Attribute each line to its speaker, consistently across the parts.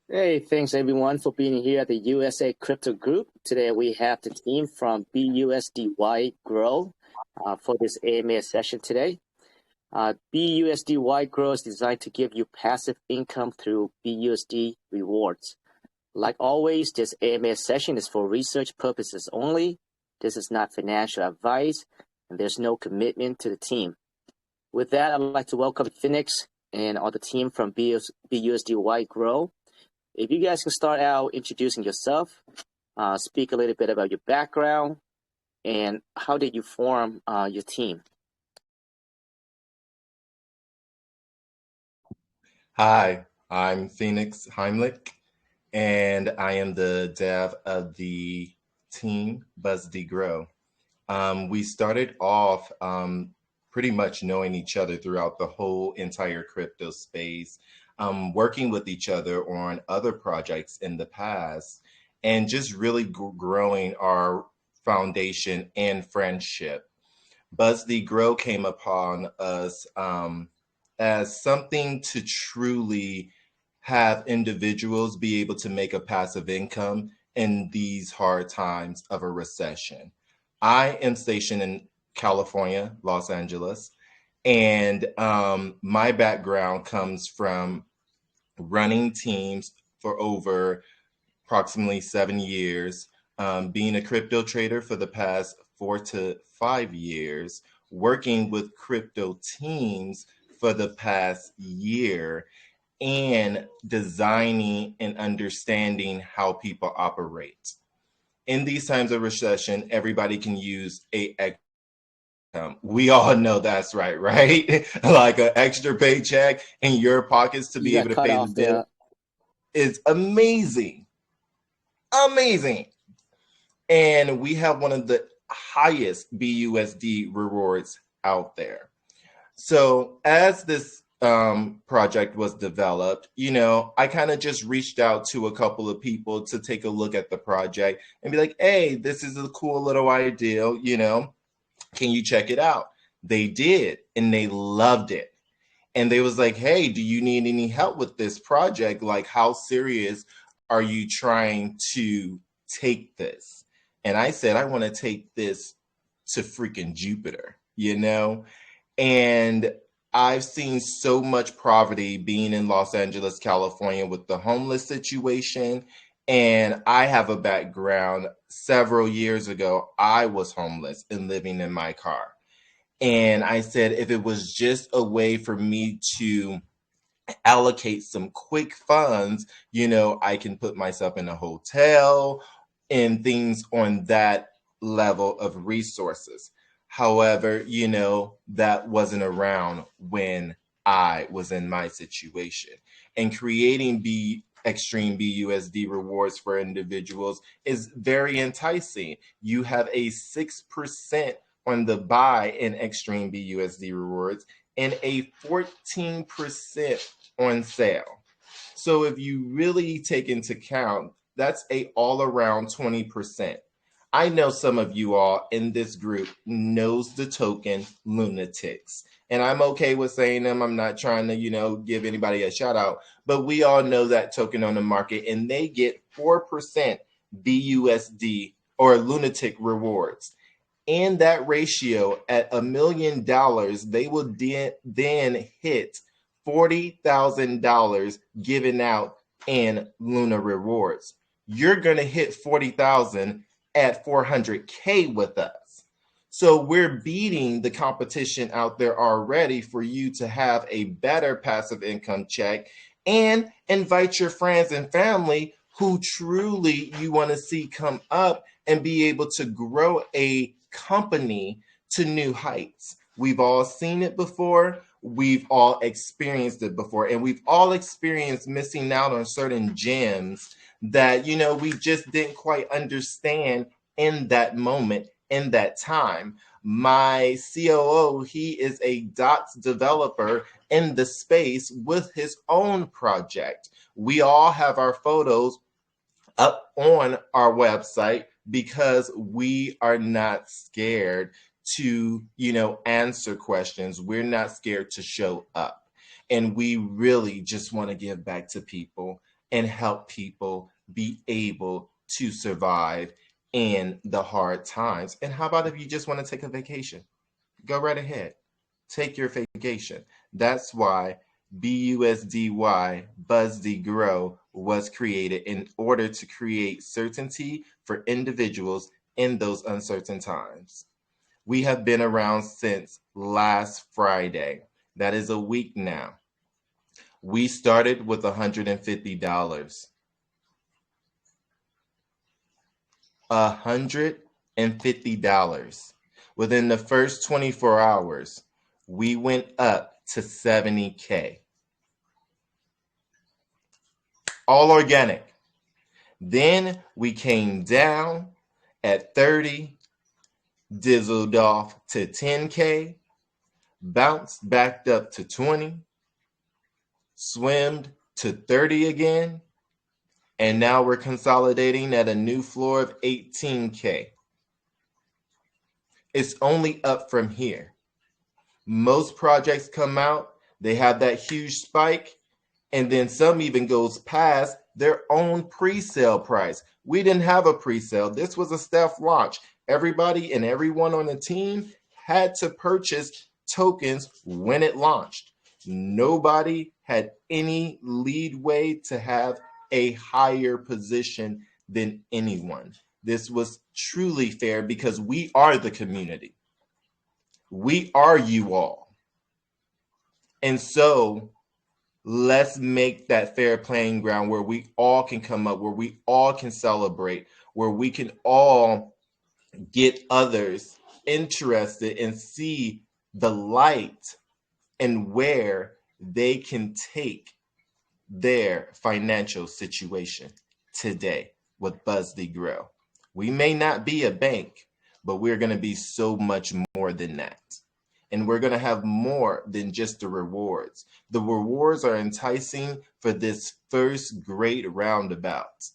Speaker 1: Hey, thanks everyone for being here at the USA Crypto Group. Today we have the team from BUSDY Grow for this AMA session today. BUSDY Grow is designed to give you passive income through BUSD rewards. Like always, this AMA session is for research purposes only. This is not financial advice, and there's no commitment to the team. With that, I'd like to welcome Phoenix and all the team from BUSDY Grow. If you guys can start out introducing yourself, speak a little bit about your background, and how did you form your team?
Speaker 2: Hi, I'm Phoenix Heimlich, and I am the dev of the team BUSDY Grow. We started off pretty much knowing each other throughout the whole entire crypto space, working with each other on other projects in the past, and just really growing our foundation and friendship. BUSDY Grow came upon us as something to truly have individuals be able to make a passive income in these hard times of a recession. I am stationed in California, Los Angeles, and my background comes from running teams for over approximately 7 years, being a crypto trader for the past 4 to 5 years, working with crypto teams for the past year, and designing and understanding how people operate. In these times of recession, everybody can use a we all know that's right? Like an extra paycheck in your pockets to
Speaker 1: You
Speaker 2: be
Speaker 1: got
Speaker 2: able to
Speaker 1: cut
Speaker 2: pay the
Speaker 1: off
Speaker 2: bill
Speaker 1: there.
Speaker 2: is amazing. Amazing. And we have one of the highest BUSD rewards out there. So as this project was developed, I kind of just reached out to a couple of people to take a look at the project and be like, hey, this is a cool little idea, can you check it out? They did, and they loved it. And they was like, hey, do you need any help with this project? Like, how serious are you trying to take this? And I said, I want to take this to freaking Jupiter. And I've seen so much poverty being in Los Angeles, California with the homeless situation. And I have a background. Several years ago, I was homeless and living in my car. And I said, if it was just a way for me to allocate some quick funds, I can put myself in a hotel and things on that level of resources. However, that wasn't around when I was in my situation. And creating extreme BUSD rewards for individuals is very enticing. You have a 6% on the buy in extreme BUSD rewards and a 14% on sale. So if you really take into account, that's a all around 20%. I know some of you all in this group knows the token lunatics. And I'm okay with saying them. I'm not trying to, give anybody a shout out, but we all know that token on the market and they get 4% BUSD or lunatic rewards. In that ratio at $1 million, they will then hit $40,000 given out in Luna rewards. You're going to hit 40,000 at 400K with us. So we're beating the competition out there already for you to have a better passive income check and invite your friends and family who truly you want to see come up and be able to grow a company to new heights. We've all seen it before. We've all experienced it before. And we've all experienced missing out on certain gems that, we just didn't quite understand in that moment, in that time. My COO, he is a dots developer in the space with his own project. We all have our photos up on our website because we are not scared to, answer questions. We're not scared to show up. And we really just want to give back to people and help people be able to survive in the hard times. And how about if you just want to take a vacation? Go right ahead. Take your vacation. That's why BUSDY, BUSDY Grow, was created in order to create certainty for individuals in those uncertain times. We have been around since last Friday. That is a week now. We started with $150. $150. Within the first 24 hours, we went up to 70K. All organic. Then we came down at 30, dizzled off to 10K, bounced back up to 20, swimmed to 30 again, and now we're consolidating at a new floor of 18K. It's only up from here. Most projects come out, they have that huge spike, and then some even goes past their own pre-sale price. We didn't have a pre-sale. This was a stealth launch. Everybody and everyone on the team had to purchase tokens when it launched. Nobody had any leadway to have a higher position than anyone. This was truly fair because we are the community. We are you all. And so let's make that fair playing ground where we all can come up, where we all can celebrate, where we can all get others interested and see the light and where they can take their financial situation today with BUSDY Grow. We may not be a bank, but we're going to be so much more than that. And we're going to have more than just the rewards. The rewards are enticing for this first great roundabout.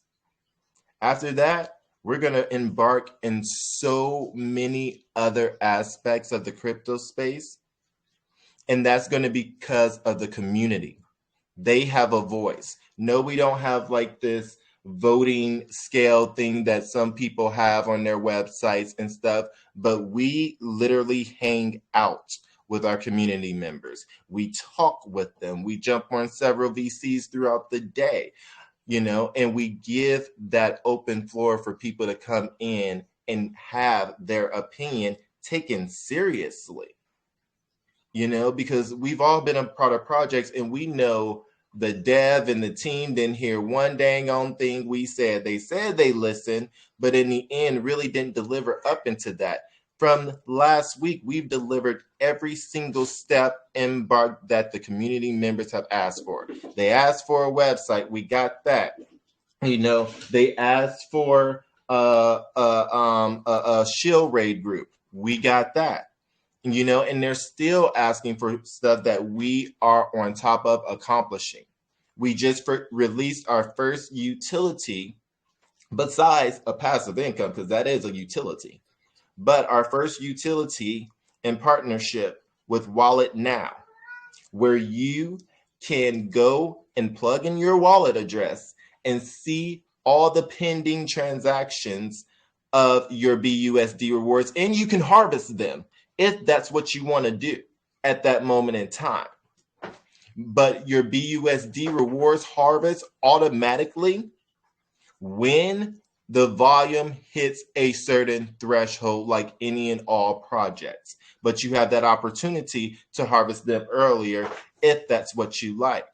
Speaker 2: After that, we're going to embark in so many other aspects of the crypto space. And that's going to be because of the community. They have a voice. No, we don't have like this voting scale thing that some people have on their websites and stuff, but we literally hang out with our community members. We talk with them. We jump on several VCs throughout the day, and we give that open floor for people to come in and have their opinion taken seriously, because we've all been a part of projects and we know the dev and the team didn't hear one dang on thing we said. They said they listened, but in the end really didn't deliver up into that. From last week, we've delivered every single step that the community members have asked for. They asked for a website. We got that. They asked for a shield raid group. We got that. And they're still asking for stuff that we are on top of accomplishing. We just released our first utility besides a passive income, because that is a utility. But our first utility in partnership with Wallet Now, where you can go and plug in your wallet address and see all the pending transactions of your BUSD rewards, and you can harvest them if that's what you want to do at that moment in time. But your BUSD rewards harvest automatically when the volume hits a certain threshold, like any and all projects. But you have that opportunity to harvest them earlier if that's what you like.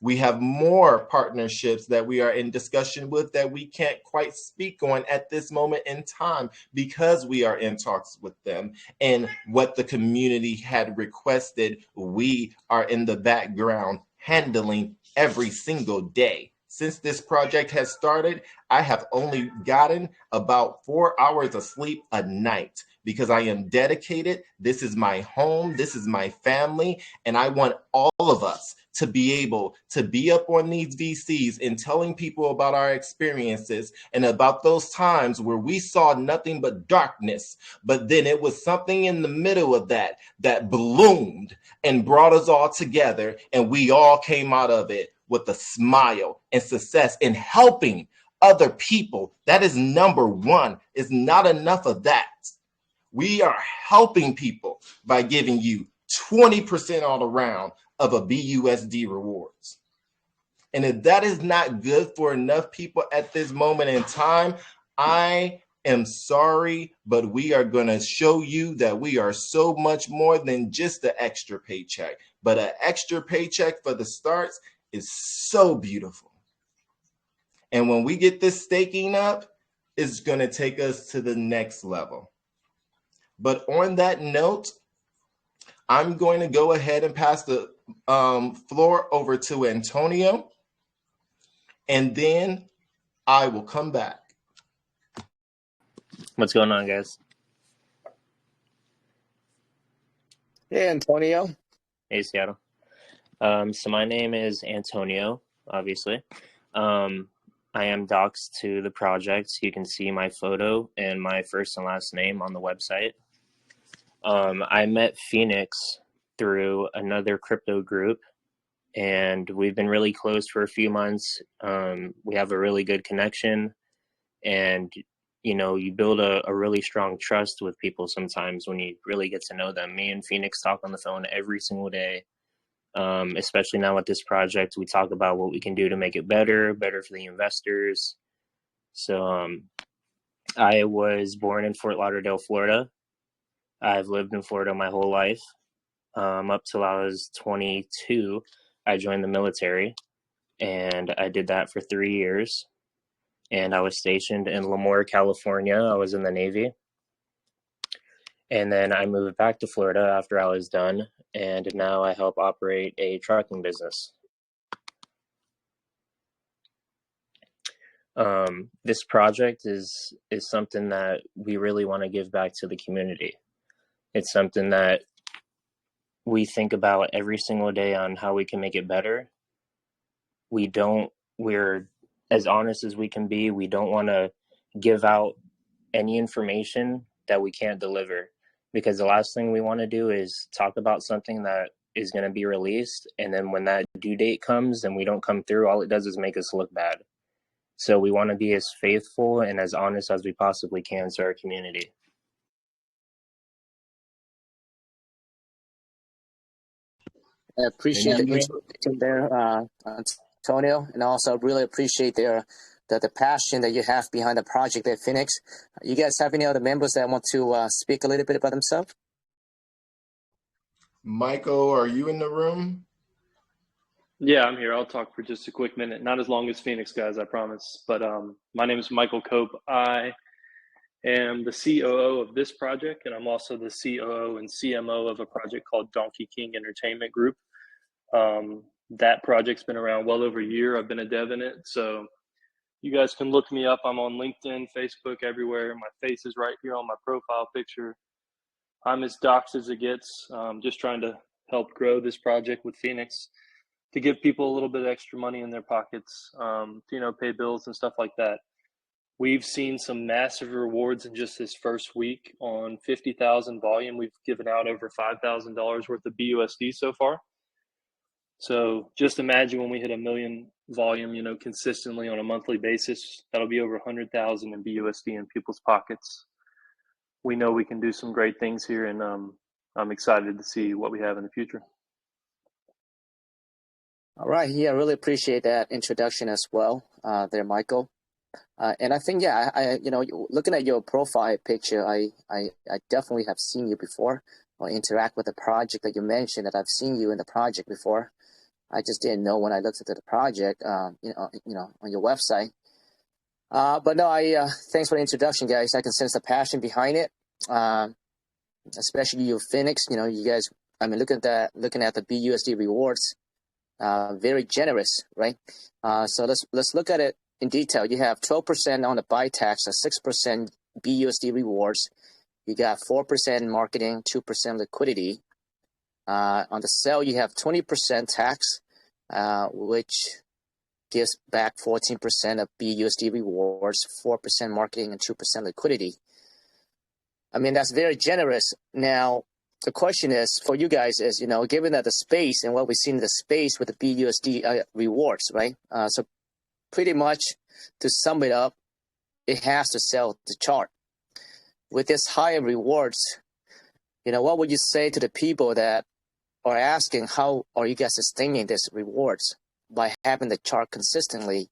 Speaker 2: We have more partnerships that we are in discussion with that we can't quite speak on at this moment in time because we are in talks with them. And what the community had requested, we are in the background handling every single day. Since this project has started, I have only gotten about 4 hours of sleep a night because I am dedicated. This is my home. This is my family. And I want all of us to be able to be up on these VCs and telling people about our experiences and about those times where we saw nothing but darkness. But then it was something in the middle of that bloomed and brought us all together, and we all came out of it with a smile and success and helping other people. That is number one. It's not enough of that. We are helping people by giving you 20% all around of a BUSD rewards. And if that is not good for enough people at this moment in time, I am sorry, but we are going to show you that we are so much more than just the extra paycheck. But an extra paycheck for the starts is so beautiful. And when we get this staking up, it's going to take us to the next level. But on that note, I'm going to go ahead and pass the floor over to Antonio, and then I will come back.
Speaker 3: What's going on, guys?
Speaker 1: Hey, Antonio.
Speaker 3: Hey, Seattle. So my name is Antonio, obviously. I am doxed to the project. You can see my photo and my first and last name on the website. I met Phoenix through another crypto group, and we've been really close for a few months. We have a really good connection, and you build a really strong trust with people sometimes when you really get to know them. Me and Phoenix talk on the phone every single day, especially now with this project. We talk about what we can do to make it better for the investors. So I was born in Fort Lauderdale, Florida. I've lived in Florida my whole life. Up till I was 22, I joined the military, and I did that for 3 years. And I was stationed in Lemoore, California. I was in the Navy. And then I moved back to Florida after I was done, and now I help operate a trucking business. This project is something that we really want to give back to the community. It's something that we think about every single day on how we can make it better. We're as honest as we can be. We don't want to give out any information that we can't deliver, because the last thing we want to do is talk about something that is going to be released, and then when that due date comes and we don't come through, all it does is make us look bad. So we want to be as faithful and as honest as we possibly can to our community.
Speaker 1: I appreciate the introduction there, Antonio, and also really appreciate the passion that you have behind the project at Phoenix. You guys have any other members that want to speak a little bit about themselves?
Speaker 2: Michael, are you in the room?
Speaker 4: Yeah, I'm here. I'll talk for just a quick minute. Not as long as Phoenix, guys, I promise. But my name is Michael Cope. I am the COO of this project, and I'm also the COO and CMO of a project called Donkey King Entertainment Group. That project's been around well over a year. I've been a dev in it. So you guys can look me up. I'm on LinkedIn, Facebook, everywhere. My face is right here on my profile picture. I'm as doxed as it gets. Just trying to help grow this project with Phoenix to give people a little bit of extra money in their pockets, to, pay bills and stuff like that. We've seen some massive rewards in just this first week. On 50,000 volume, we've given out over $5,000 worth of BUSD so far. So just imagine when we hit 1 million volume, consistently on a monthly basis, that'll be over 100,000 in BUSD in people's pockets. We know we can do some great things here, and I'm excited to see what we have in the future.
Speaker 1: All right. Yeah, I really appreciate that introduction as well, there, Michael. And I think, looking at your profile picture, I definitely have seen you before or interact with the project that you mentioned. That I've seen you in the project before. I just didn't know when I looked at the project, on your website. But no, thanks for the introduction, guys. I can sense the passion behind it, especially you, Phoenix. You guys. I mean, looking at the BUSD rewards, very generous, right? So let's look at it in detail. You have 12% on the buy tax, a 6% BUSD rewards. You got 4% marketing, 2% liquidity. On the sell, you have 20% tax, which gives back 14% of BUSD rewards, 4% marketing, and 2% liquidity. I mean, that's very generous. Now, the question is for you guys is, given that the space and what we've seen in the space with the BUSD rewards, right? So pretty much to sum it up, it has to sell the chart. With this higher rewards, what would you say to the people that are asking how are you guys sustaining this rewards by having the chart consistently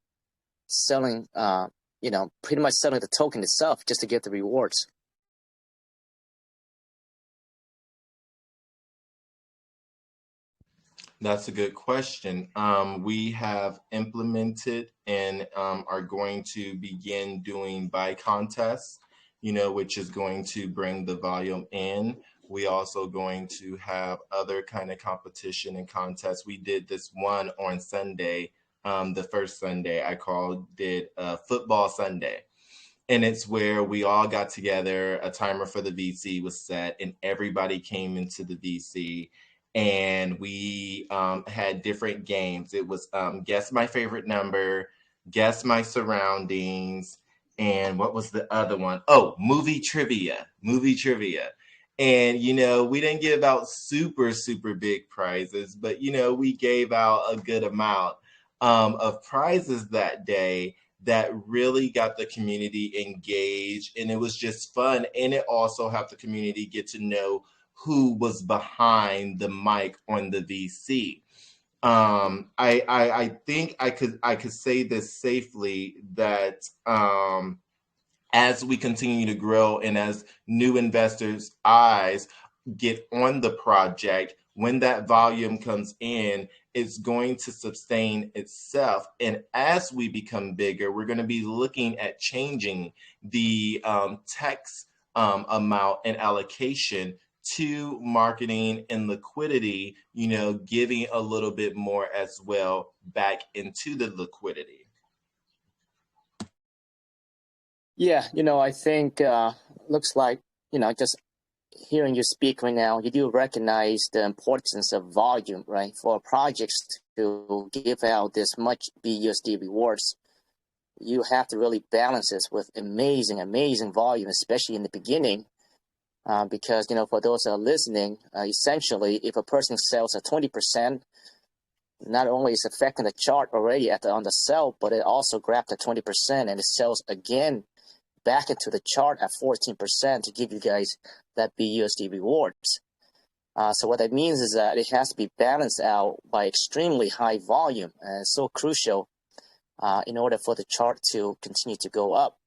Speaker 1: selling, pretty much selling the token itself just to get the rewards?
Speaker 2: That's a good question. We have implemented and are going to begin doing buy contests, which is going to bring the volume in. We also going to have other kind of competition and contests. We did this one on Sunday, the first Sunday I called it Football Sunday. And it's where we all got together, a timer for the VC was set, and everybody came into the VC. And we had different games. It was guess my favorite number, guess my surroundings, and what was the other one? Oh, movie trivia. And, we didn't give out super, super big prizes, but, we gave out a good amount of prizes that day that really got the community engaged. And it was just fun. And it also helped the community get to know who was behind the mic on the VC. I think I could say this safely that as we continue to grow and as new investors' eyes get on the project, when that volume comes in, it's going to sustain itself. And as we become bigger, we're going to be looking at changing the text amount and allocation to marketing and liquidity, giving a little bit more as well back into the liquidity.
Speaker 1: Yeah, I think looks like, just hearing you speak right now, you do recognize the importance of volume, right? For projects to give out this much BUSD rewards, you have to really balance this with amazing volume, especially in the beginning. Because, for those that are listening, essentially, if a person sells at 20%, not only is affecting the chart already on the sell, but it also grabbed the 20% and it sells again back into the chart at 14% to give you guys that BUSD rewards. So what that means is that it has to be balanced out by extremely high volume, and it's so crucial in order for the chart to continue to go up.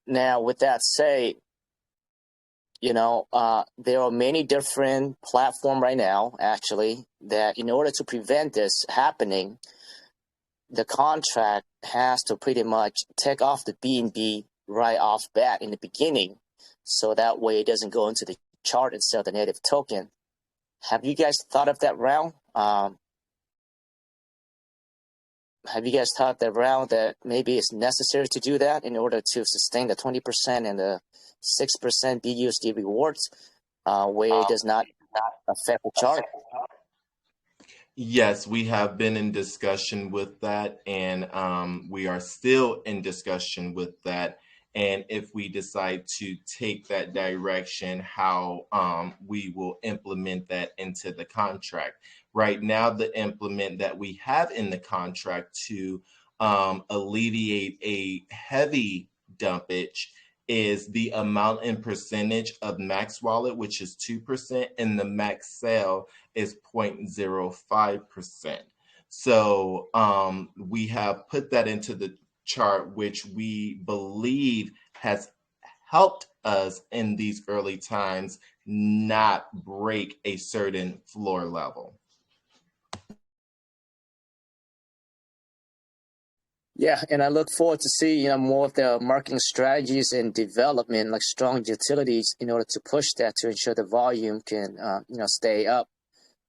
Speaker 1: Now, with that said, there are many different platforms right now, actually, that in order to prevent this happening, the contract has to pretty much take off the BNB right off bat in the beginning, so that way it doesn't go into the chart and sell the native token. Have you guys thought of that round? Have you guys thought that round that maybe it's necessary to do that in order to sustain the 20% and the 6% BUSD rewards, where it does not affect the chart?
Speaker 2: Yes, we have been in discussion with that, and we are still in discussion with that. And if we decide to take that direction, how we will implement that into the contract. Right now, the implement that we have in the contract to alleviate a heavy dumpage is the amount and percentage of max wallet, which is 2%, and the max sale is 0.05%. So we have put that into the chart, which we believe has helped us in these early times not break a certain floor level.
Speaker 1: Yeah, and I look forward to see more of the marketing strategies and development, like strong utilities, in order to push that to ensure the volume can stay up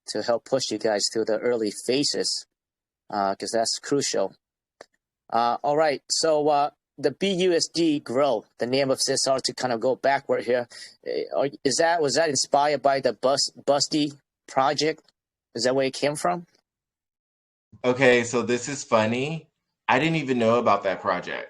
Speaker 1: to help push you guys through the early phases, because that's crucial. All right, so the BUSD grow, the name of this to kind of go backward here. Was that inspired by the BUSDY project? Is that where it came from?
Speaker 2: Okay, so this is funny. I didn't even know about that project.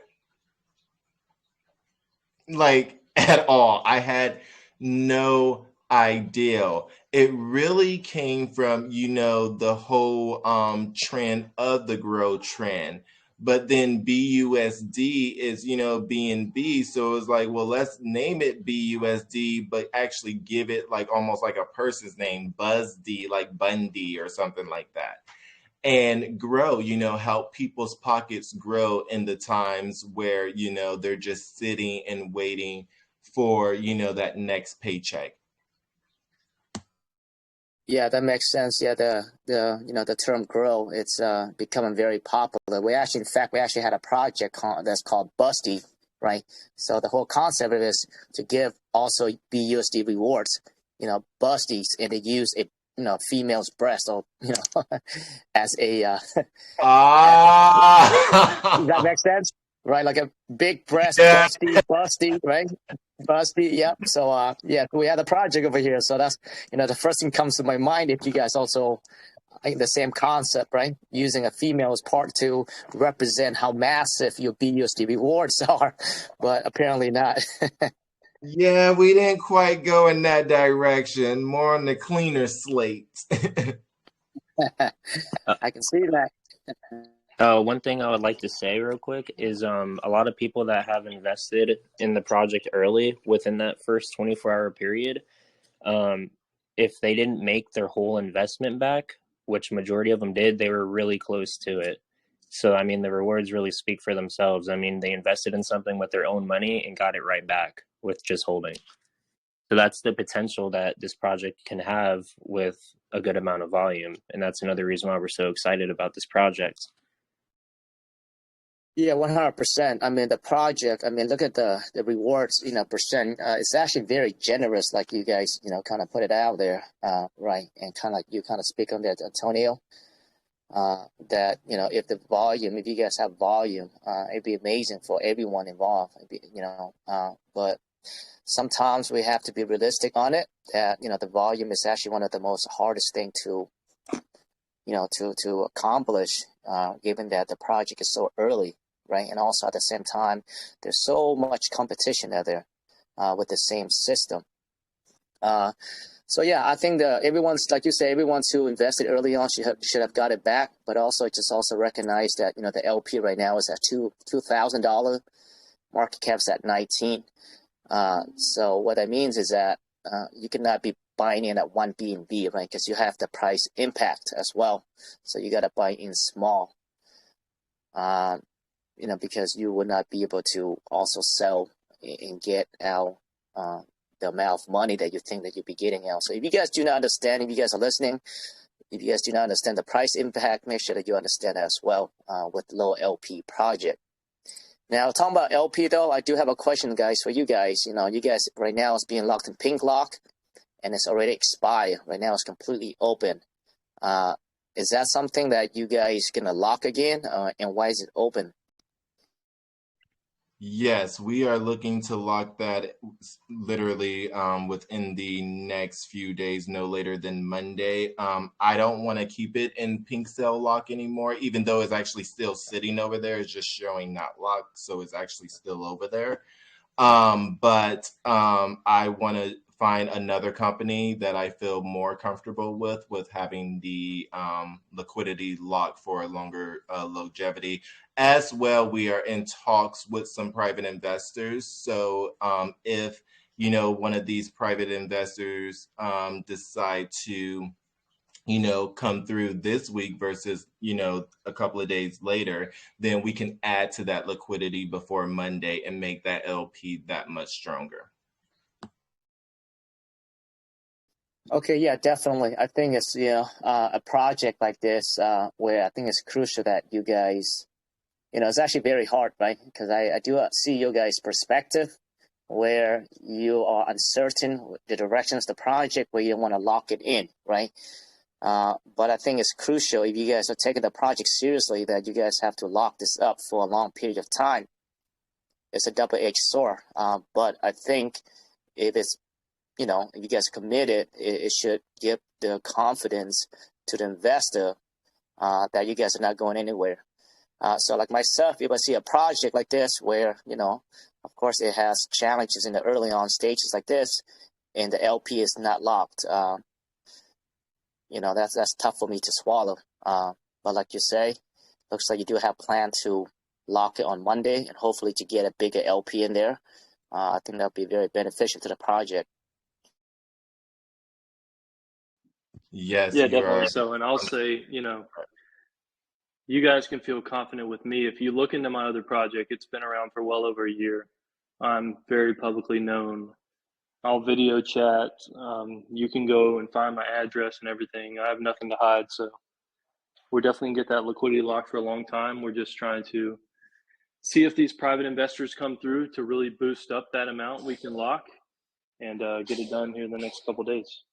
Speaker 2: Like, at all. I had no ideal. It really came from, the whole trend of the grow trend. But then BUSD is, BNB. So it's like, well, let's name it BUSD, but actually give it like almost like a person's name, BUSD, like Bundy or something like that. And grow, help people's pockets grow in the times where, they're just sitting and waiting for, that next paycheck.
Speaker 1: Yeah, that makes sense. Yeah, the term grow, it's becoming very popular. In fact, we actually had a project that's called BUSDY, right? So the whole concept of it is to give also BUSD rewards, BUSDIes, and they use a female's breast, or as a does that make sense? Right, like a big breast,
Speaker 2: Yeah.
Speaker 1: busty, right? Busty, yeah. So, yeah, we had a project over here. So that's, the first thing comes to my mind. If you guys also, I think the same concept, right? Using a female's part to represent how massive your BUSD rewards are, but apparently not.
Speaker 2: Yeah, we didn't quite go in that direction. More on the cleaner slate.
Speaker 1: I can see that.
Speaker 3: One thing I would like to say real quick is a lot of people that have invested in the project early within that first 24-hour period, if they didn't make their whole investment back, which majority of them did, they were really close to it. So, I mean, the rewards really speak for themselves. I mean, they invested in something with their own money and got it right back with just holding. So that's the potential that this project can have with a good amount of volume. And that's another reason why we're so excited about this project.
Speaker 1: Yeah, 100%. I mean, the project, look at the rewards, percent. It's actually very generous, like you guys, kind of put it out there, right? And kind of like you kind of speak on that, Antonio, that, if you guys have volume, it'd be amazing for everyone involved, but sometimes we have to be realistic on it, that, the volume is actually one of the most hardest thing to accomplish, given that the project is so early, right? And also at the same time, there's so much competition out there with the same system. So yeah, I think everyone's, like you say, everyone's who invested early on should have got it back, but also also recognize that the LP right now is at $2,000, market cap's at 19. So what that means is that you cannot be buying in at one BNB, right? Because you have the price impact as well. So you got to buy in small, because you would not be able to also sell and get out the amount of money that you think that you'll be getting out. So if you guys do not understand, if you guys are listening, if you guys do not understand the price impact, make sure that you understand that as well with low LP project. Now, talking about LP though, I do have a question, guys, for you guys. You guys right now is being locked in pink lock, and it's already expired. Right now, it's completely open. Is that something that you guys gonna lock again? And why is it open?
Speaker 2: Yes, we are looking to lock that literally within the next few days, no later than Monday. I don't want to keep it in pink cell lock anymore, even though it's actually still sitting over there. It's just showing not locked, so it's actually still over there. But I want to find another company that I feel more comfortable with having the liquidity locked for a longer longevity. As well, we are in talks with some private investors. So if one of these private investors decide to come through this week versus, a couple of days later, then we can add to that liquidity before Monday and make that LP that much stronger.
Speaker 1: Okay, yeah, definitely. I think it's, a project like this where I think it's crucial that you guys, it's actually very hard, right? Because I do see your guys' perspective where you are uncertain with the directions of the project, where you want to lock it in, right? But I think it's crucial, if you guys are taking the project seriously, that you guys have to lock this up for a long period of time. It's a double-edged sword. But I think if it's, if you guys are committed, it should give the confidence to the investor that you guys are not going anywhere. So like myself, if I see a project like this where, of course it has challenges in the early on stages like this, and the LP is not locked, that's tough for me to swallow. But like you say, looks like you do have plan to lock it on Monday and hopefully to get a bigger LP in there. I think that'll be very beneficial to the project.
Speaker 2: Yes,
Speaker 4: Yeah,
Speaker 2: you
Speaker 4: definitely
Speaker 2: are.
Speaker 4: so. And I'll say, you guys can feel confident with me. If you look into my other project, it's been around for well over a year. I'm very publicly known. I'll video chat. You can go and find my address and everything. I have nothing to hide. So we're definitely going to get that liquidity locked for a long time. We're just trying to see if these private investors come through to really boost up that amount we can lock and get it done here in the next couple of days.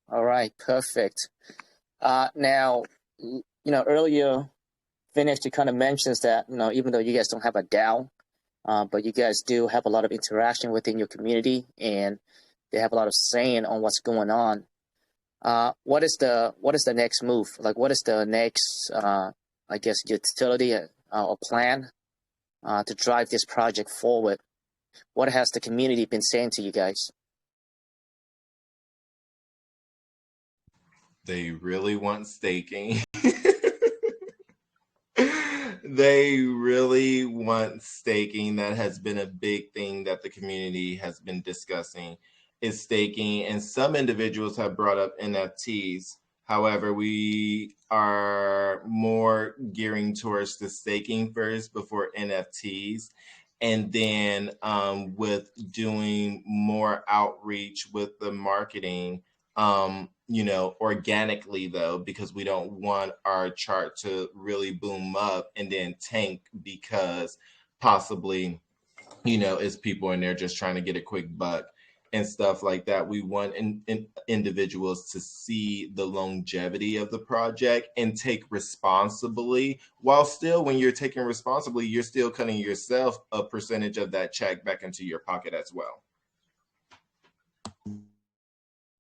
Speaker 1: All right, perfect. Now, earlier, Phoenix, you kind of mentions that, even though you guys don't have a DAO, but you guys do have a lot of interaction within your community, and they have a lot of saying on what's going on. What is the next move? Like, what is the next, utility or plan to drive this project forward? What has the community been saying to you guys?
Speaker 2: They really want staking. They really want staking. That has been a big thing that the community has been discussing, is staking. And some individuals have brought up NFTs. However, we are more gearing towards the staking first before NFTs. And then with doing more outreach with the marketing, organically though, because we don't want our chart to really boom up and then tank because possibly, it's people in there just trying to get a quick buck and stuff like that. We want individuals to see the longevity of the project and take responsibly, while still, when you're taking responsibly, you're still cutting yourself a percentage of that check back into your pocket as well.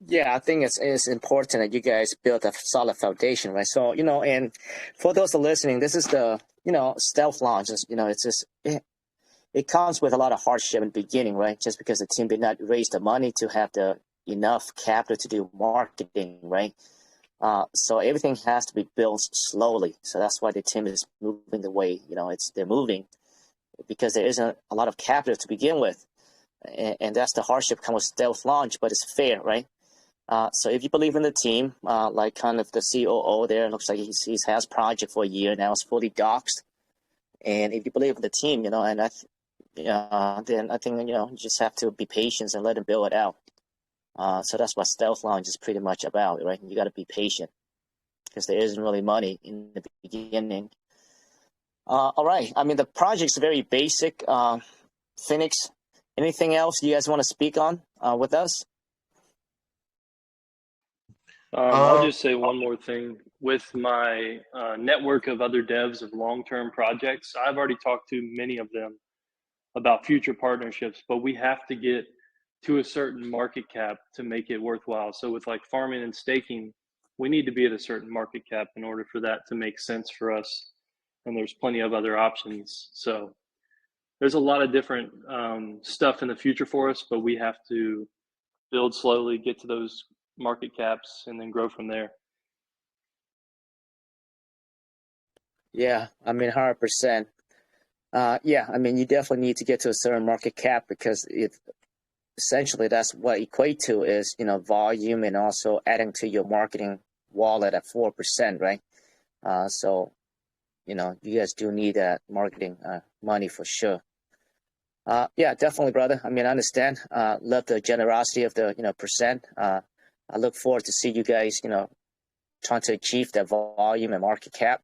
Speaker 1: Yeah, I think it's important that you guys build a solid foundation, right? So, and for those listening, this is the, stealth launch. It's just, it comes with a lot of hardship in the beginning, right? Just because the team did not raise the money to have the enough capital to do marketing, right? So everything has to be built slowly. So that's why the team is moving the way, they're moving, because there isn't a lot of capital to begin with. And that's the hardship comes with stealth launch, but it's fair, right? So if you believe in the team, like kind of the COO there, looks like he has project for a year now, it's fully doxed. And if you believe in the team, then I think, you just have to be patient and let him build it out. So that's what stealth launch is pretty much about, right? You got to be patient because there isn't really money in the beginning. All right. I mean, the project's very basic. Phoenix, anything else you guys want to speak on with us?
Speaker 4: I'll just say one more thing. With my network of other devs of long-term projects, I've already talked to many of them about future partnerships, but we have to get to a certain market cap to make it worthwhile. So with like farming and staking, we need to be at a certain market cap in order for that to make sense for us. And there's plenty of other options. So there's a lot of different stuff in the future for us, but we have to build slowly, get to those market caps, and then grow from there.
Speaker 1: Yeah, I mean, 100%. Yeah, I mean, you definitely need to get to a certain market cap because essentially that's what equate to is, volume and also adding to your marketing wallet at 4%, right? So, you guys do need that marketing money for sure. Yeah, definitely, brother. I mean, I understand. Love the generosity of the, percent. I look forward to see you guys, trying to achieve that volume and market cap.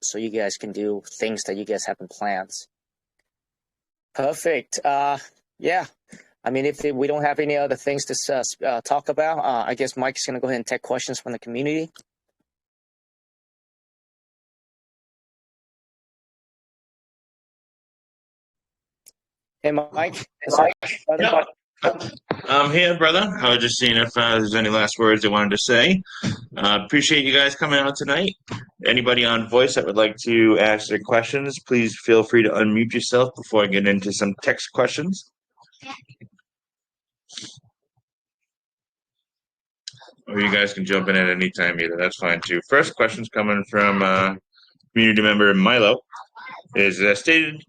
Speaker 1: So you guys can do things that you guys have in plans. Perfect. Yeah. I mean, if we don't have any other things to talk about, I guess Mike's going to go ahead and take questions from the community. Hey, Mike.
Speaker 5: Yeah. I'm here, brother. I was just seeing if there's any last words I wanted to say. Appreciate you guys coming out tonight. Anybody on voice that would like to ask their questions, please feel free to unmute yourself before I get into some text questions. Or you guys can jump in at any time either. That's fine too. First question's coming from community member Milo. Is as stated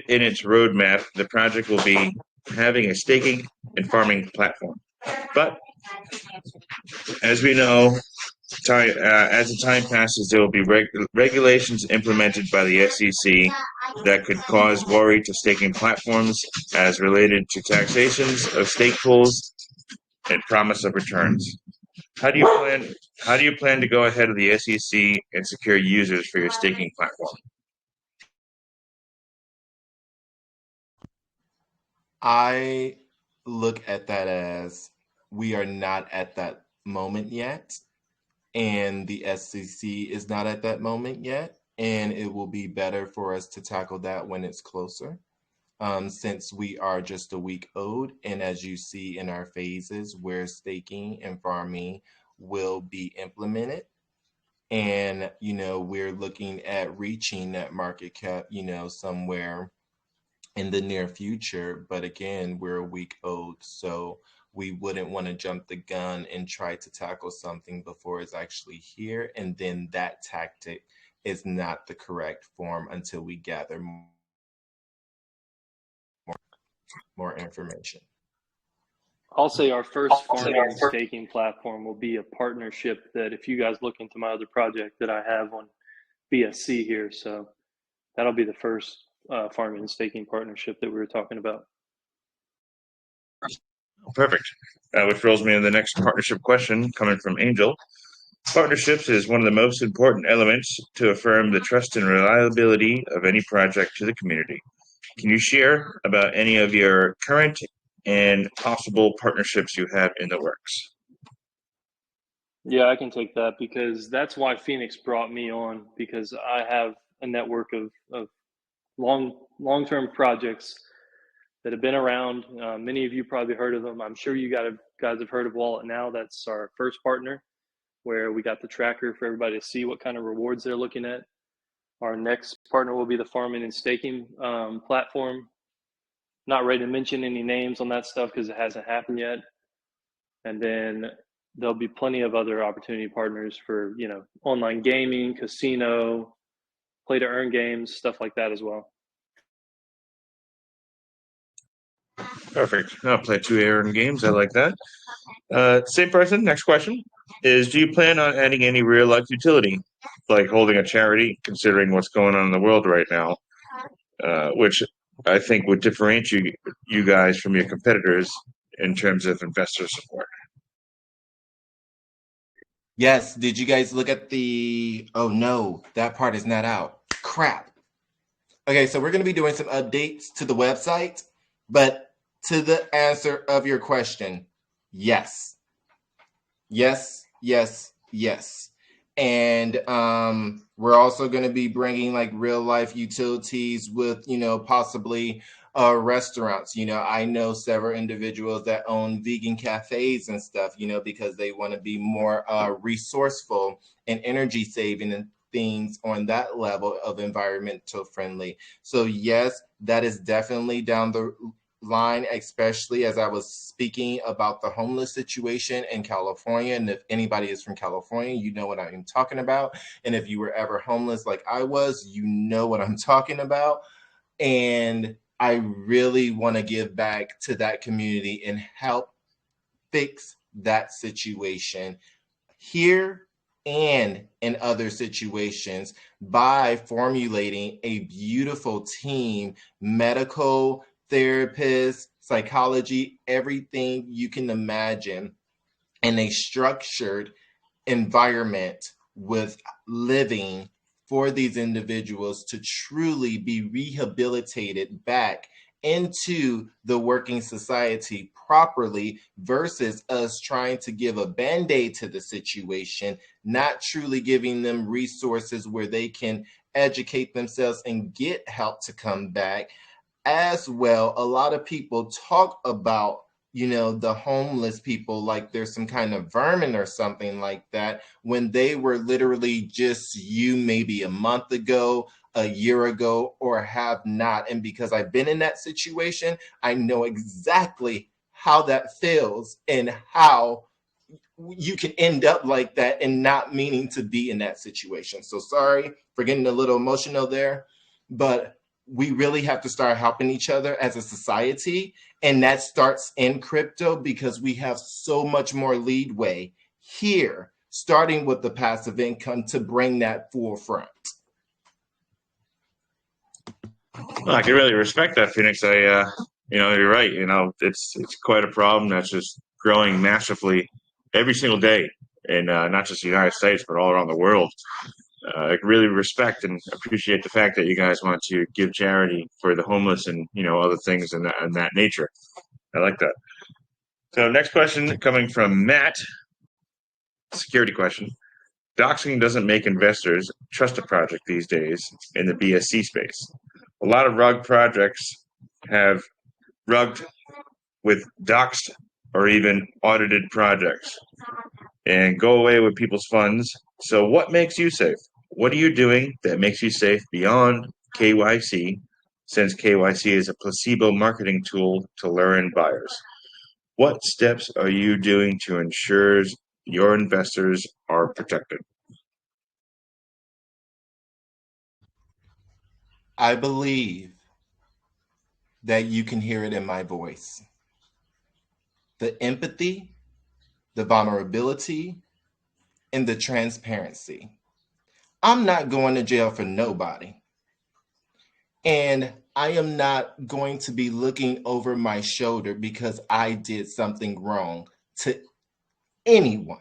Speaker 5: in its roadmap, the project will be having a staking and farming platform. But as we know, as the time passes, there will be regulations implemented by the SEC that could cause worry to staking platforms as related to taxations of stake pools and promise of returns. How do you plan to go ahead of the SEC and secure users for your staking platform?
Speaker 2: I look at that as we are not at that moment yet, and the SEC is not at that moment yet, and it will be better for us to tackle that when it's closer. Since we are just a week old, and as you see in our phases where staking and farming will be implemented, and we're looking at reaching that market cap somewhere in the near future. But again, we're a week old, so we wouldn't want to jump the gun and try to tackle something before it's actually here, and then that tactic is not the correct form until we gather more information.
Speaker 4: I'll say our first farming and staking platform will be a partnership that, if you guys look into my other project that I have on BSC here, so that'll be the first farming and staking partnership that we were talking about.
Speaker 5: Perfect. Which rolls me into the next partnership question coming from Angel. Partnerships is one of the most important elements to affirm the trust and reliability of any project to the community. Can you share about any of your current and possible partnerships you have in the works?
Speaker 4: Yeah, I can take that, because that's why Phoenix brought me on, because I have a network of long-term projects that have been around. Many of you probably heard of them. I'm sure you guys have heard of Wallet Now. That's our first partner, where we got the tracker for everybody to see what kind of rewards they're looking at. Our next partner will be the farming and staking platform. Not ready to mention any names on that stuff because it hasn't happened yet. And then there'll be plenty of other opportunity partners for, online gaming, casino, play to earn games, stuff like that as well.
Speaker 5: Perfect. I'll play 2 earn games. I like that. Same person. Next question is: do you plan on adding any real life utility, like holding a charity, considering what's going on in the world right now, which I think would differentiate you guys from your competitors in terms of investor support?
Speaker 2: Yes. Did you guys look at the... Oh no, that part is not out. Crap. Okay, so we're going to be doing some updates to the website, but to the answer of your question, yes. Yes, yes, yes. And we're also going to be bringing like real life utilities with, possibly restaurants. I know several individuals that own vegan cafes and stuff, because they want to be more resourceful and energy saving and things on that level of environmental friendly. So yes, that is definitely down the line, especially as I was speaking about the homeless situation in California. And if anybody is from California, you know what I'm talking about. And if you were ever homeless like I was, you know what I'm talking about. And I really want to give back to that community and help fix that situation here and in other situations by formulating a beautiful team, medical, therapists, psychology, everything you can imagine, in a structured environment with living for these individuals to truly be rehabilitated back into the working society properly, versus us trying to give a band-aid to the situation, not truly giving them resources where they can educate themselves and get help to come back. As well, a lot of people talk about, the homeless people like there's some kind of vermin or something like that, when they were literally just maybe a month ago, a year ago or have not. And because I've been in that situation, I know exactly how that feels and how you can end up like that and not meaning to be in that situation. So sorry for getting a little emotional there, but we really have to start helping each other as a society. And that starts in crypto because we have so much more leadway here, starting with the passive income to bring that forefront.
Speaker 5: Well, I can really respect that, Phoenix. You're right. It's quite a problem that's just growing massively every single day, and not just the United States, but all around the world. I really respect and appreciate the fact that you guys want to give charity for the homeless and other things in that nature. I like that. So next question coming from Matt. Security question. Doxing doesn't make investors trust a project these days in the BSC space. A lot of rug projects have rugged with doxed or even audited projects and go away with people's funds. So what makes you safe? What are you doing that makes you safe beyond KYC, since KYC is a placebo marketing tool to lure in buyers? What steps are you doing to ensure your investors are protected?
Speaker 2: I believe that you can hear it in my voice. The empathy, the vulnerability, and the transparency. I'm not going to jail for nobody. And I am not going to be looking over my shoulder because I did something wrong to anyone,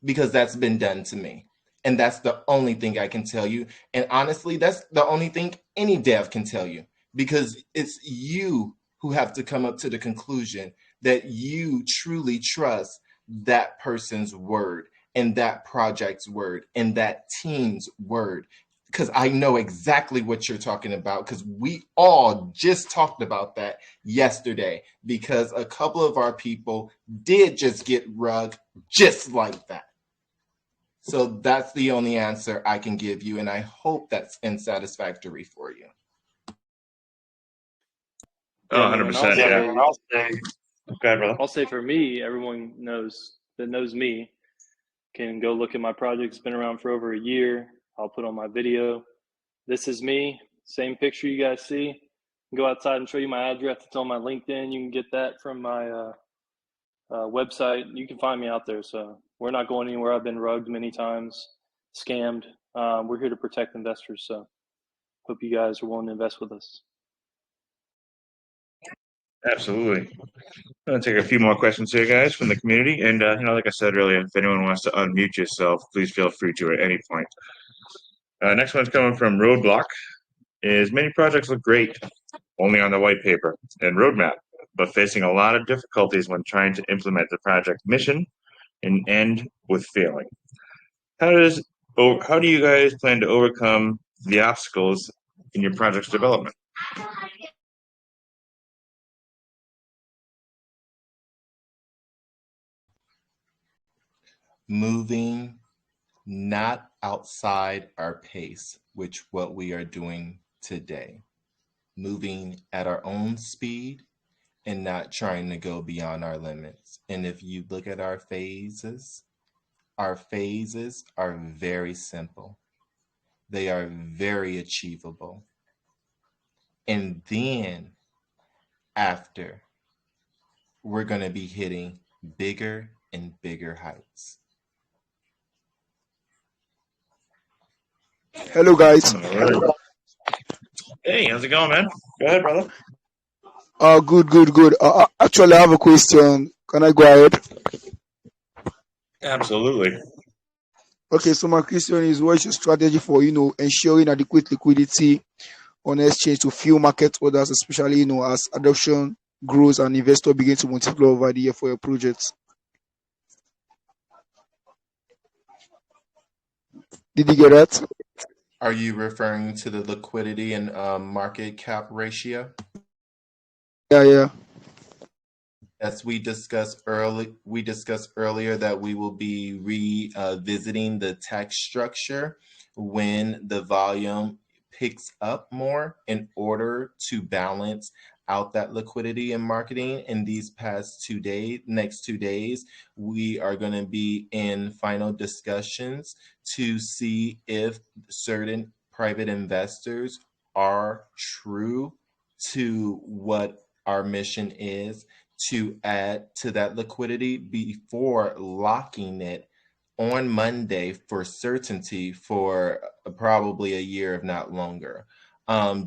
Speaker 2: because that's been done to me. And that's the only thing I can tell you. And honestly, that's the only thing any dev can tell you, because it's you who have to come up to the conclusion that you truly trust that person's word and that project's word and that team's word. Because I know exactly what you're talking about, because we all just talked about that yesterday, because a couple of our people did just get rugged just like that. So that's the only answer I can give you, and I hope that's unsatisfactory for you.
Speaker 5: Oh, 100%. Yeah. Go ahead, brother.
Speaker 4: I'll say for me, everyone that knows me can go look at my project. It's been around for over a year. I'll put on my video. This is me, same picture you guys see. Go outside and show you my address. It's on my LinkedIn. You can get that from my website. You can find me out there. So we're not going anywhere. I've been rugged many times, scammed. We're here to protect investors. So hope you guys are willing to invest with us.
Speaker 5: Absolutely. I'm going to take a few more questions here, guys, from the community. And, like I said earlier, if anyone wants to unmute yourself, please feel free to at any point. Next one's coming from Roadblock. Is many projects look great only on the white paper and roadmap, but facing a lot of difficulties when trying to implement the project mission and end with failing. How do you guys plan to overcome the obstacles in your project's development?
Speaker 2: Moving not outside our pace, which what we are doing today. Moving at our own speed and not trying to go beyond our limits. And if you look at our phases are very simple. They are very achievable. And then after, we're going to be hitting bigger and bigger heights.
Speaker 6: Hello, guys.
Speaker 5: Hey, how's it going, man? Go ahead, brother.
Speaker 6: Good. Actually, I have a question. Can I go ahead?
Speaker 5: Absolutely.
Speaker 6: Okay, so my question is, what is your strategy for, ensuring adequate liquidity on exchange to fuel market orders, especially, as adoption grows and investors begin to multiply over the year for your projects? Did you get that?
Speaker 2: Are you referring to the liquidity and market cap ratio?
Speaker 6: Yeah.
Speaker 2: As we discussed earlier that we will be revisiting the tax structure when the volume picks up more in order to balance out that liquidity and marketing. In these next 2 days, we are going to be in final discussions to see if certain private investors are true to what our mission is to add to that liquidity before locking it on Monday for certainty for probably a year, if not longer.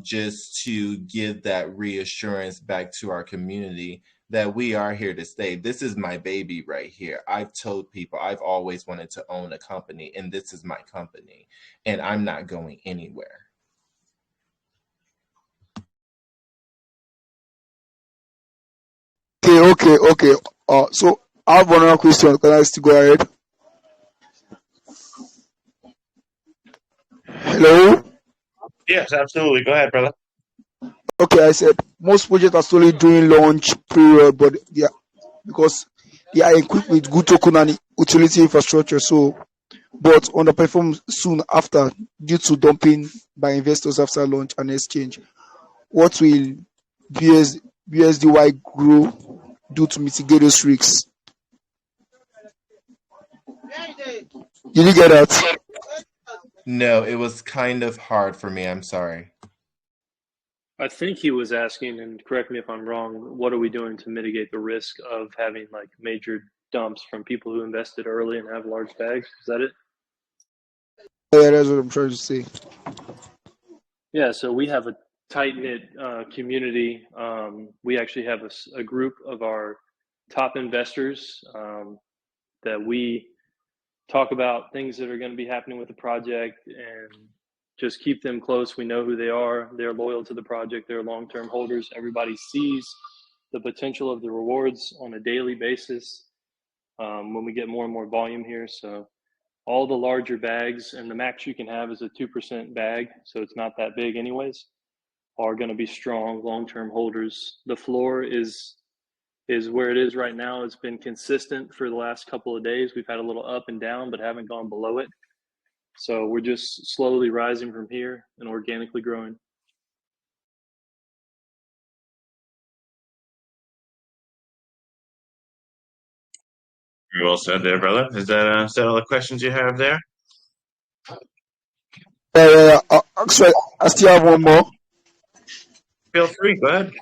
Speaker 2: Just to give that reassurance back to our community that we are here to stay. This is my baby right here. I've told people I've always wanted to own a company, and this is my company, and I'm not going anywhere.
Speaker 6: Okay. So I have another question. Can I still go ahead? Hello?
Speaker 5: Yes, absolutely. Go ahead, brother.
Speaker 6: Okay, I said most projects are slowly doing launch period, but because they are equipped with good token and utility infrastructure, but underperform soon after due to dumping by investors after launch and exchange. What will BUSDY grow do to mitigate those risks? Did you get that?
Speaker 2: No, it was kind of hard for me. I'm sorry.
Speaker 4: I think he was asking, and correct me if I'm wrong, what are we doing to mitigate the risk of having like major dumps from people who invested early and have large bags? Is that it?
Speaker 6: Yeah, that's what I'm trying to say.
Speaker 4: Yeah, so we have a tight-knit community. We actually have a group of our top investors that we talk about things that are going to be happening with the project and just keep them close. We know who they are. They're loyal to the project. They're long-term holders. Everybody sees the potential of the rewards on a daily basis when we get more and more volume here. So all the larger bags, and the max you can have is a 2% bag, so it's not that big anyways, are going to be strong long-term holders. The floor is where it is right now. It's been consistent for the last couple of days. We've had a little up and down, but haven't gone below it. So we're just slowly rising from here and organically growing.
Speaker 5: Very well said there, brother. Is that all the questions you have there?
Speaker 6: Actually, I still have one more.
Speaker 5: Feel free. Go ahead.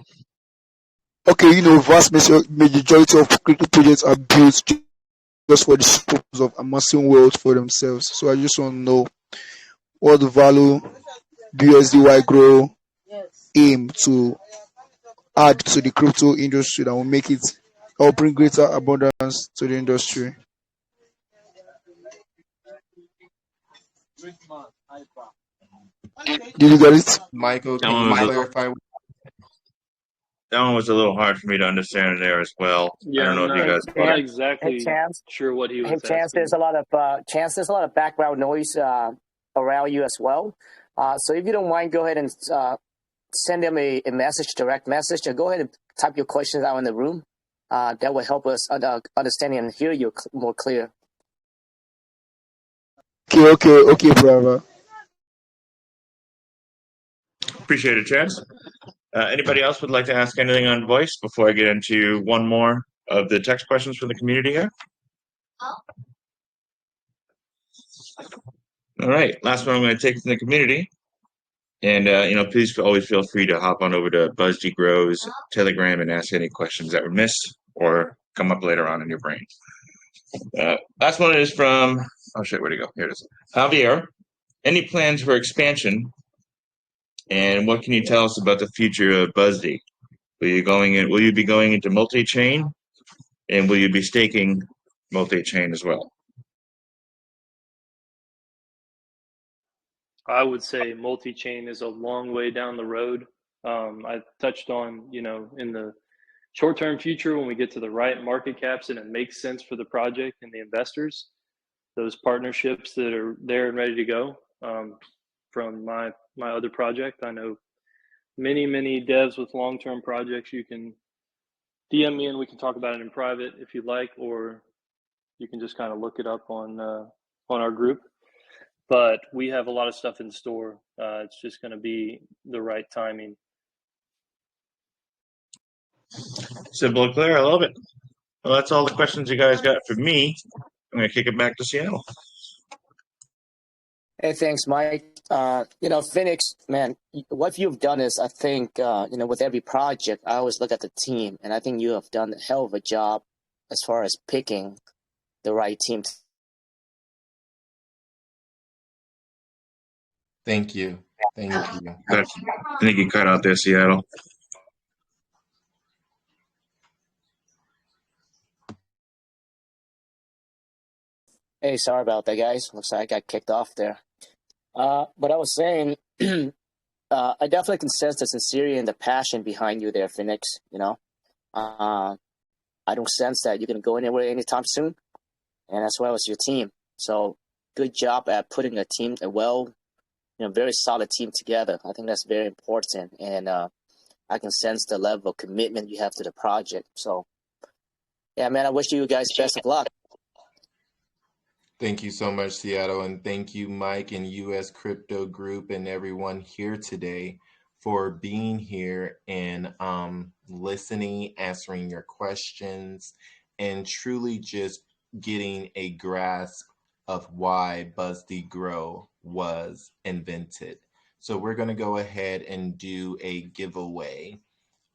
Speaker 6: Okay, vast majority of crypto projects are built just for the purpose of amassing wealth for themselves. So I just want to know what value BUSDY Grow aim to add to the crypto industry that will make it or bring greater abundance to the industry. Did you get it?
Speaker 2: Michael, can you clarify?
Speaker 5: That one was a little hard for me to understand there as well.
Speaker 4: Yeah,
Speaker 5: I don't know if you guys
Speaker 4: I'm not exactly sure what he was asking.
Speaker 1: Chance, there's a lot of background noise around you as well. So if you don't mind, go ahead and send them a message, direct message, and go ahead and type your questions out in the room. That will help us understand and hear you more clear.
Speaker 6: Okay, brother.
Speaker 5: Appreciate it, Chance. Anybody else would like to ask anything on voice before I get into one more of the text questions from the community here? All right, last one I'm going to take from the community. And, please always feel free to hop on over to BUSDY Grow's Telegram and ask any questions that were missed or come up later on in your brain. Last one is from, where'd it go? Here it is. Javier, any plans for expansion? And what can you tell us about the future of BUSDY? Will you be going into multi-chain? And will you be staking multi-chain as well?
Speaker 4: I would say multi-chain is a long way down the road. I touched on, in the short-term future, when we get to the right market caps and it makes sense for the project and the investors, those partnerships that are there and ready to go. From my other project, I know many devs with long-term projects. You can DM me and we can talk about it in private if you'd like, or you can just kind of look it up on our group. but we have a lot of stuff in store. It's just going to be the right timing.
Speaker 5: Simple and clear. I love it. Well, that's all the questions you guys got for me. I'm going to kick it back to Seattle.
Speaker 1: Hey, thanks, Mike. Phoenix, man, what you've done is, I think, with every project, I always look at the team, and I think you have done a hell of a job as far as picking the right team.
Speaker 2: Thank you. Thank you.
Speaker 5: I think you cut out there, Seattle.
Speaker 1: Hey, sorry about that, guys. Looks like I got kicked off there. But I was saying, I definitely can sense the sincerity and the passion behind you there, Phoenix. I don't sense that you're going to go anywhere anytime soon, and as well as your team. So good job at putting a team, very solid team together. I think that's very important, and I can sense the level of commitment you have to the project. So, yeah, man, I wish you guys best of luck.
Speaker 2: Thank you so much, Seattle, and thank you, Mike and US Crypto Group and everyone here today for being here and listening, answering your questions, and truly just getting a grasp of why BUSDY Grow was invented. So we're going to go ahead and do a giveaway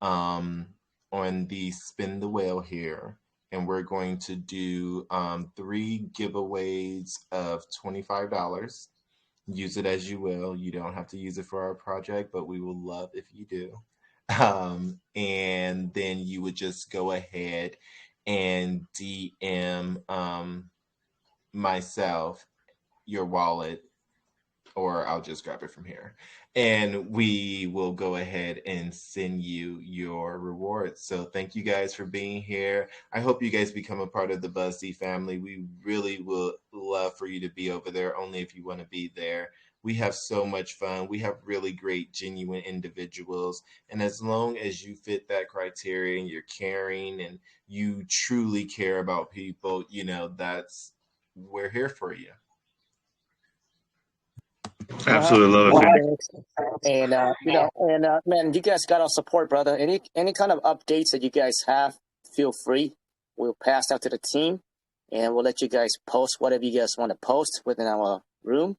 Speaker 2: on the Spin the Wheel here. And we're going to do 3 giveaways of $25. Use it as you will. You don't have to use it for our project, but we will love if you do. And then you would just go ahead and DM myself your wallet, or I'll just grab it from here, and we will go ahead and send you your rewards. So thank you guys for being here. I hope you guys become a part of the BUSDY family. We really would love for you to be over there, only if you want to be there. We have so much fun. We have really great, genuine individuals. And as long as you fit that criteria and you're caring and you truly care about people, we're here for you.
Speaker 5: Absolutely love it.
Speaker 1: And man, you guys got our support, brother. Any kind of updates that you guys have, feel free. We'll pass out to the team, and we'll let you guys post whatever you guys want to post within our room.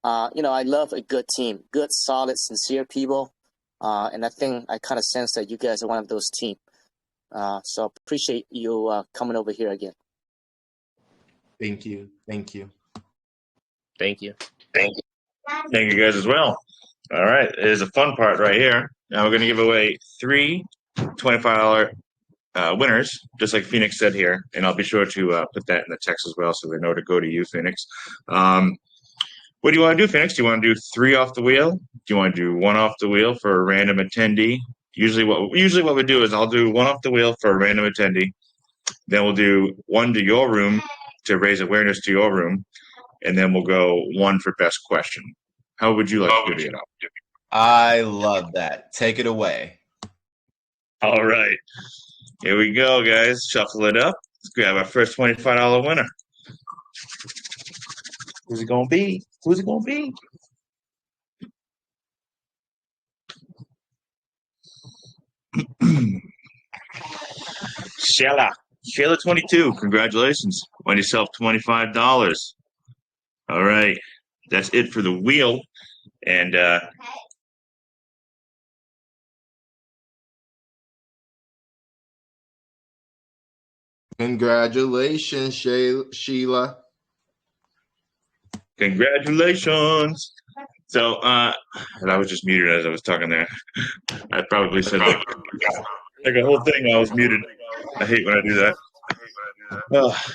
Speaker 1: I love a good team, good, solid, sincere people, and I think I kind of sense that you guys are one of those team. So appreciate you coming over here again.
Speaker 2: Thank you. Thank you.
Speaker 3: Thank you.
Speaker 5: Thank you guys as well. All right, there's a fun part right here. Now we're going to give away 3 $25 winners, just like Phoenix said here, and I'll be sure to put that in the text as well so they know to go to you, Phoenix. What do you want to do, Phoenix? Do you want to do 3 off the wheel? Do you want to do 1 off the wheel for a random attendee? Usually what we do is I'll do 1 off the wheel for a random attendee. Then we'll do 1 to your room to raise awareness to your room. And then we'll go 1 for best question. How would you like to do it?
Speaker 2: I love that. Take it away.
Speaker 5: All right. Here we go, guys. Shuffle it up. Let's grab our first $25 winner. Who's it going to be? Who's it going to be? Shayla 22. Congratulations. Won yourself $25. All right. That's it for the wheel. And
Speaker 2: congratulations, Sheila.
Speaker 5: Congratulations. So I was just muted as I was talking there. I probably said like a whole thing I was muted. I hate when I do that.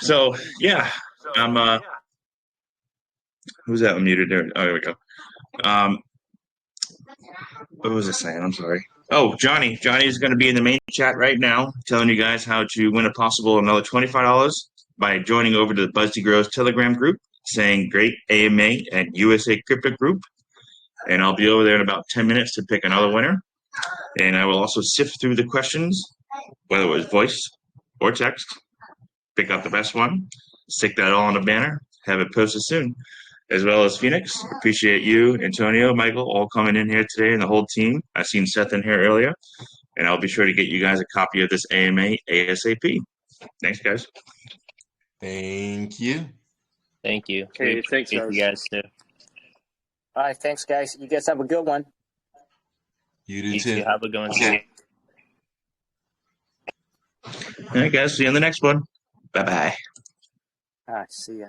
Speaker 5: So yeah, I'm who's that muted there? Oh, there we go. What was I saying? I'm sorry. Oh, Johnny. Johnny's going to be in the main chat right now telling you guys how to win a possible another $25 by joining over to the BUSDY Grows Telegram group, saying great AMA at USA Crypto Group. And I'll be over there in about 10 minutes to pick another winner. And I will also sift through the questions, whether it was voice or text, pick out the best one, stick that all on a banner, have it posted soon. as well as Phoenix. Appreciate you, Antonio, Michael, all coming in here today and the whole team. I've seen Seth in here earlier, and I'll be sure to get you guys a copy of this AMA ASAP. Thanks, guys.
Speaker 2: Thank you.
Speaker 3: Thank you.
Speaker 4: Hey, thanks,
Speaker 3: You guys too.
Speaker 1: All right, thanks, guys. You guys have a good one.
Speaker 2: You do
Speaker 3: You
Speaker 2: too.
Speaker 3: have a good one too.
Speaker 5: All right, guys. See you in the next one. Bye-bye.
Speaker 1: All right, see ya.